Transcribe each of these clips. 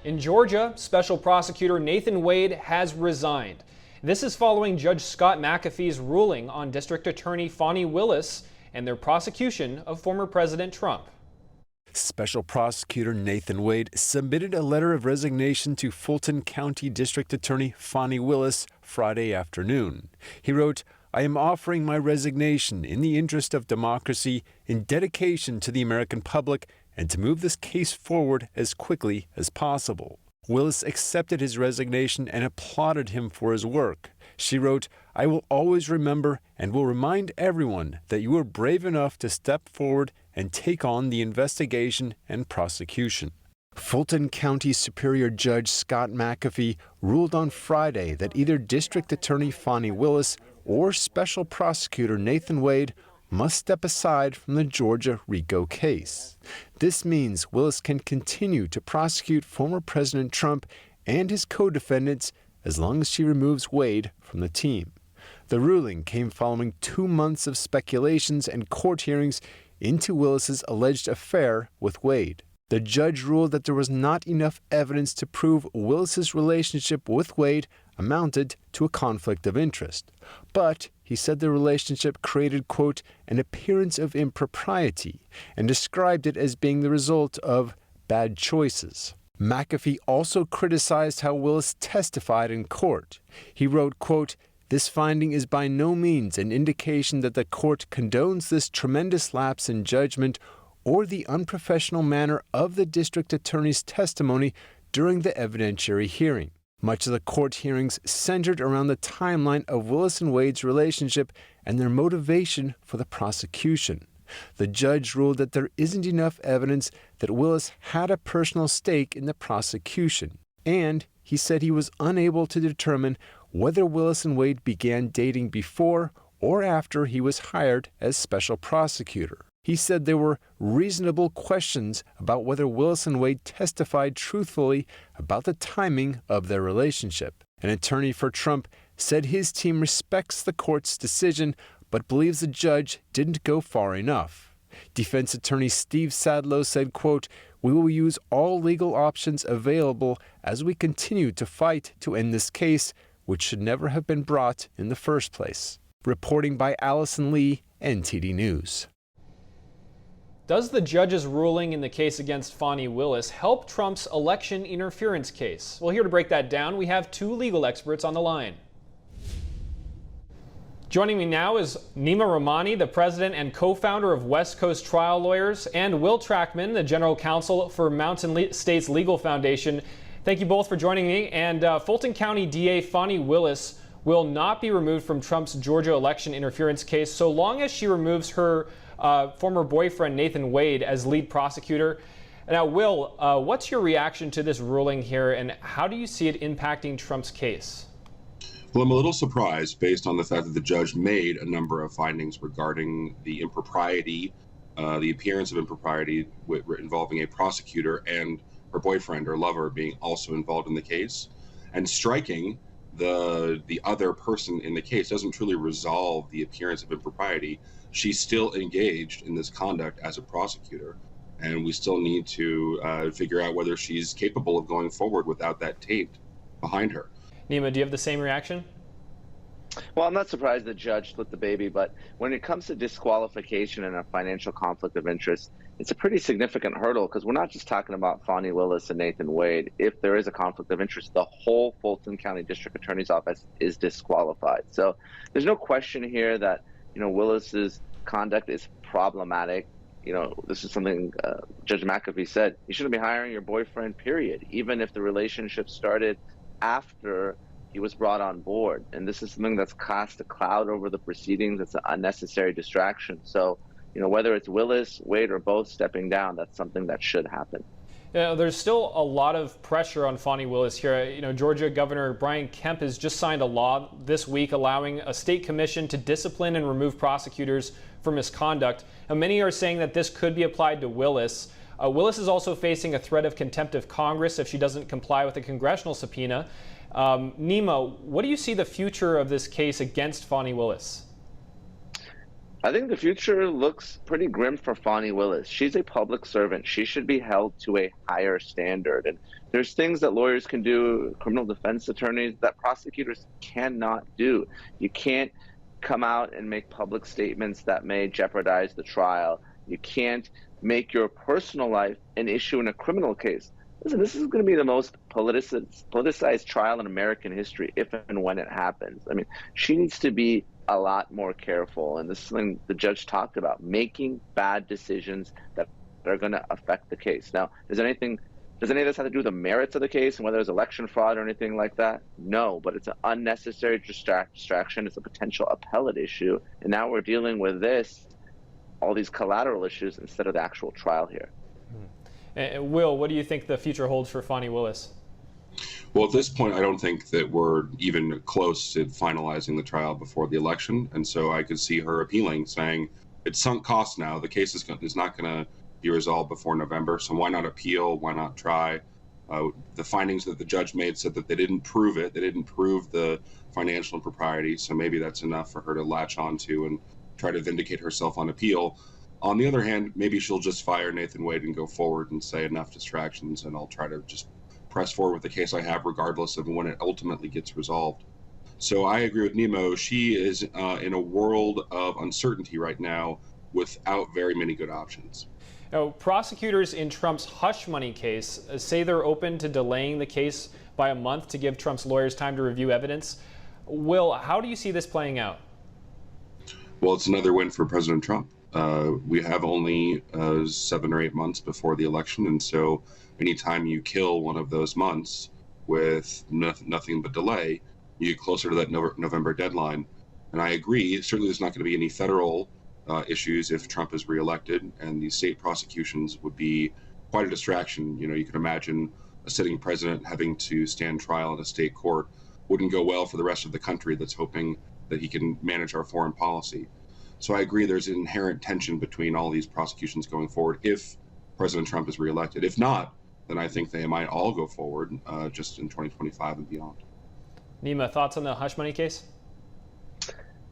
In Georgia, Special Prosecutor Nathan Wade has resigned. This is following Judge Scott McAfee's ruling on District Attorney Fani Willis and their prosecution of former President Trump. Special Prosecutor Nathan Wade submitted a letter of resignation to Fulton County District Attorney Fani Willis Friday afternoon. He wrote, "I am offering my resignation in the interest of democracy, in dedication to the American public, and to move this case forward as quickly as possible." Willis accepted his resignation and applauded him for his work. She wrote, "I will always remember and will remind everyone that you were brave enough to step forward and take on the investigation and prosecution." Fulton County Superior Judge Scott McAfee ruled on Friday that either District Attorney Fani Willis or Special Prosecutor Nathan Wade must step aside from the Georgia RICO case. This means Willis can continue to prosecute former President Trump and his co-defendants as long as she removes Wade from the team. The ruling came following 2 months of speculations and court hearings into Willis's alleged affair with Wade. The judge ruled that there was not enough evidence to prove Willis's relationship with Wade amounted to a conflict of interest. But he said the relationship created, quote, "an appearance of impropriety," and described it as being the result of bad choices. McAfee also criticized how Willis testified in court. He wrote, quote, "This finding is by no means an indication that the court condones this tremendous lapse in judgment or the unprofessional manner of the district attorney's testimony during the evidentiary hearing." Much of the court hearings centered around the timeline of Willis and Wade's relationship and their motivation for the prosecution. The judge ruled that there isn't enough evidence that Willis had a personal stake in the prosecution, and he said he was unable to determine whether Willis and Wade began dating before or after he was hired as special prosecutor. He said there were reasonable questions about whether Willis and Wade testified truthfully about the timing of their relationship. An attorney for Trump said his team respects the court's decision but believes the judge didn't go far enough. Defense attorney Steve Sadlow said, quote, "We will use all legal options available as we continue to fight to end this case, which should never have been brought in the first place." Reporting by Allison Lee, NTD News. Does the judge's ruling in the case against Fani Willis help Trump's election interference case? Well, here to break that down, we have 2 legal experts on the line. Joining me now is Nima Rahmani, the president and co-founder of West Coast Trial Lawyers, and Will Trackman, the general counsel for Mountain States Legal Foundation. Thank you both for joining me. And Fulton County DA Fani Willis will not be removed from Trump's Georgia election interference case so long as she removes her former boyfriend Nathan Wade as lead prosecutor. Now, Will, what's your reaction to this ruling here, and how do you see it impacting Trump's case? Well, I'm a little surprised based on the fact that the judge made a number of findings regarding the impropriety, the appearance of impropriety involving a prosecutor and her boyfriend or lover being also involved in the case, and striking the other person in the case doesn't truly resolve the appearance of impropriety. She's still engaged in this conduct as a prosecutor, and we still need to figure out whether she's capable of going forward without that tape behind her. Nima, do you have the same reaction? Well, I'm not surprised the judge split the baby, but when it comes to disqualification and a financial conflict of interest, it's a pretty significant hurdle because we're not just talking about Fani Willis and Nathan Wade. If there is a conflict of interest, the whole Fulton County District Attorney's Office is disqualified. So there's no question here that, Willis's conduct is problematic. This is something Judge McAfee said. You shouldn't be hiring your boyfriend, period, even if the relationship started after he was brought on board. And this is something that's cast a cloud over the proceedings. It's an unnecessary distraction. So, whether it's Willis, Wade, or both stepping down, that's something that should happen. There's still a lot of pressure on Fani Willis here. Georgia Governor Brian Kemp has just signed a law this week allowing a state commission to discipline and remove prosecutors for misconduct. And many are saying that this could be applied to Willis. Willis is also facing a threat of contempt of Congress if she doesn't comply with a congressional subpoena. Nima, what do you see the future of this case against Fani Willis? I think the future looks pretty grim for Fani Willis. She's a public servant. She should be held to a higher standard. And there's things that lawyers can do, criminal defense attorneys, that prosecutors cannot do. You can't come out and make public statements that may jeopardize the trial. You can't make your personal life an issue in a criminal case. Listen, this is going to be the most politicized trial in American history if and when it happens. I mean, she needs to be a lot more careful. And this is something the judge talked about, making bad decisions that are going to affect the case. Now, does any of this have to do with the merits of the case and whether there's election fraud or anything like that? No, but it's an unnecessary distraction. It's a potential appellate issue. And now we're dealing with all these collateral issues instead of the actual trial here. Will, what do you think the future holds for Fani Willis? Well, at this point, I don't think that we're even close to finalizing the trial before the election. And so I could see her appealing, saying it's sunk cost now. The case is not going to be resolved before November. So why not appeal? Why not try? The findings that the judge made said that they didn't prove it. They didn't prove the financial impropriety. So maybe that's enough for her to latch onto and try to vindicate herself on appeal. On the other hand, maybe she'll just fire Nathan Wade and go forward and say enough distractions, and I'll try to just press forward with the case I have, regardless of when it ultimately gets resolved. So I agree with Nemo. She is in a world of uncertainty right now without very many good options. Now, prosecutors in Trump's hush money case say they're open to delaying the case by a month to give Trump's lawyers time to review evidence. Will, how do you see this playing out? Well, it's another win for President Trump. We have only 7 or 8 months before the election, and so anytime you kill one of those months with nothing but delay, you get closer to that November deadline. And I agree, certainly there's not going to be any federal issues if Trump is reelected, and the state prosecutions would be quite a distraction. You know, you could imagine a sitting president having to stand trial in a state court. Wouldn't go well for the rest of the country that's hoping that he can manage our foreign policy. So I agree there's an inherent tension between all these prosecutions going forward if President Trump is reelected. If not, then I think they might all go forward just in 2025 and beyond. Nima, thoughts on the hush money case?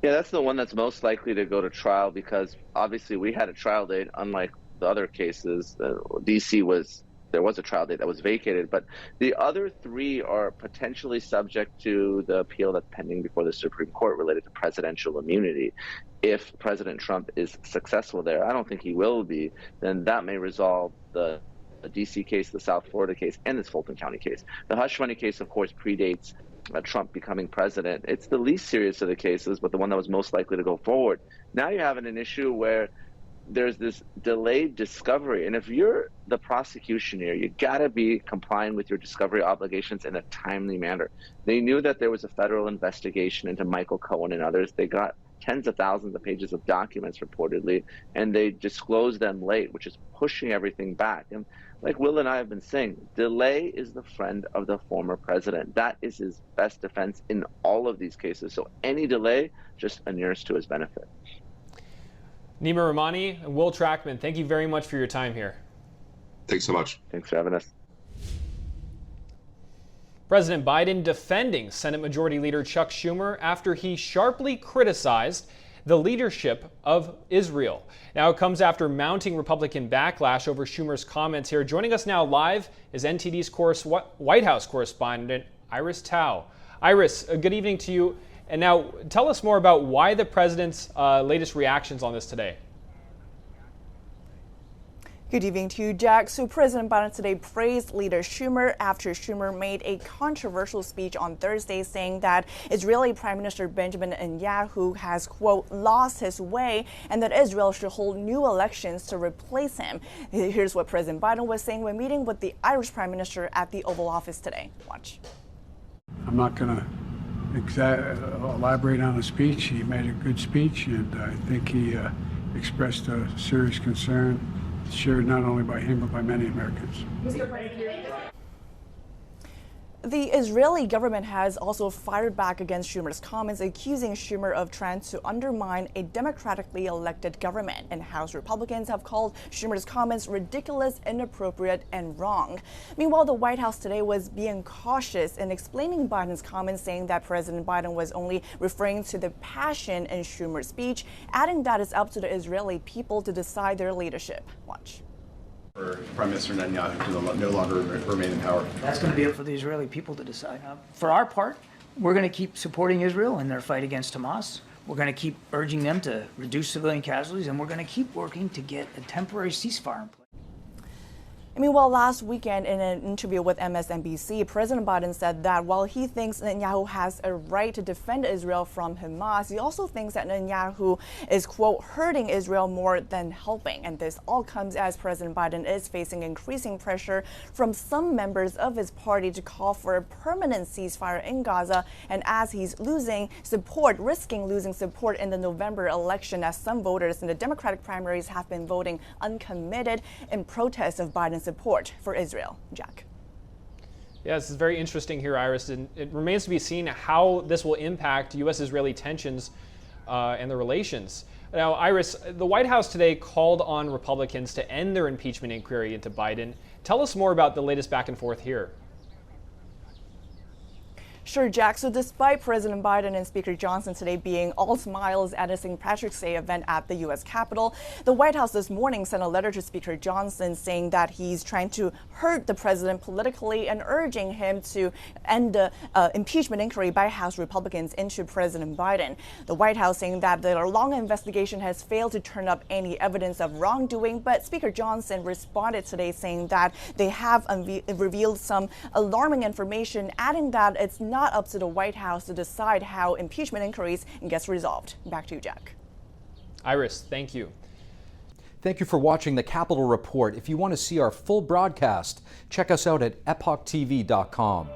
Yeah, that's the one that's most likely to go to trial because obviously we had a trial date, unlike the other cases. There was a trial date that was vacated, but the other 3 are potentially subject to the appeal that's pending before the Supreme Court related to presidential immunity. If President Trump is successful there, I don't think he will be, then that may resolve the DC case, the South Florida case, and this Fulton County case. The hush money case, of course, predates Trump becoming president. It's the least serious of the cases, but the one that was most likely to go forward. Now you're having an issue where there's this delayed discovery. And if you're the prosecution here, you got to be complying with your discovery obligations in a timely manner. They knew that there was a federal investigation into Michael Cohen and others. They got tens of thousands of pages of documents reportedly, and they disclosed them late, which is pushing everything back. And like Will and I have been saying, delay is the friend of the former president. That is his best defense in all of these cases. So any delay just inures to his benefit. Nima Rahmani and Will Trackman, thank you very much for your time here. Thanks so much. Thanks for having us. President Biden defending Senate Majority Leader Chuck Schumer after he sharply criticized the leadership of Israel. Now it comes after mounting Republican backlash over Schumer's comments here. Joining us now live is NTD's White House correspondent Iris Tao. Iris, good evening to you. And now tell us more about why the president's latest reactions on this today. Good evening to you, Jack. So President Biden today praised leader Schumer after Schumer made a controversial speech on Thursday saying that Israeli Prime Minister Benjamin Netanyahu has, quote, lost his way and that Israel should hold new elections to replace him. Here's what President Biden was saying when meeting with the Irish Prime Minister at the Oval Office today. Watch. I'm not going to elaborate on the speech. He made a good speech, and I think he expressed a serious concern shared not only by him but by many Americans. The Israeli government has also fired back against Schumer's comments, accusing Schumer of trying to undermine a democratically elected government. And House Republicans have called Schumer's comments ridiculous, inappropriate, and wrong. Meanwhile, the White House today was being cautious in explaining Biden's comments, saying that President Biden was only referring to the passion in Schumer's speech, adding that it's up to the Israeli people to decide their leadership. Watch. For Prime Minister Netanyahu to no longer remain in power? That's going to be up for the Israeli people to decide. For our part, we're going to keep supporting Israel in their fight against Hamas. We're going to keep urging them to reduce civilian casualties, and we're going to keep working to get a temporary ceasefire in place. Meanwhile, last weekend in an interview with MSNBC, President Biden said that while he thinks Netanyahu has a right to defend Israel from Hamas, he also thinks that Netanyahu is, quote, hurting Israel more than helping. And this all comes as President Biden is facing increasing pressure from some members of his party to call for a permanent ceasefire in Gaza, and as he's risking losing support in the November election, as some voters in the Democratic primaries have been voting uncommitted in protest of Biden's support for Israel. Jack. Yeah, this is very interesting here, Iris, and it remains to be seen how this will impact U.S.-Israeli tensions and the relations. Now, Iris, the White House today called on Republicans to end their impeachment inquiry into Biden. Tell us more about the latest back and forth here. Sure, Jack. So despite President Biden and Speaker Johnson today being all smiles at a St. Patrick's Day event at the U.S. Capitol, the White House this morning sent a letter to Speaker Johnson saying that he's trying to hurt the president politically and urging him to end the impeachment inquiry by House Republicans into President Biden. The White House saying that the long investigation has failed to turn up any evidence of wrongdoing, but Speaker Johnson responded today saying that they have revealed some alarming information, adding that it's not up to the White House to decide how impeachment inquiries gets resolved. Back to you, Jack. Iris, thank you. Thank you for watching the Capitol Report. If you want to see our full broadcast, check us out at epochtv.com.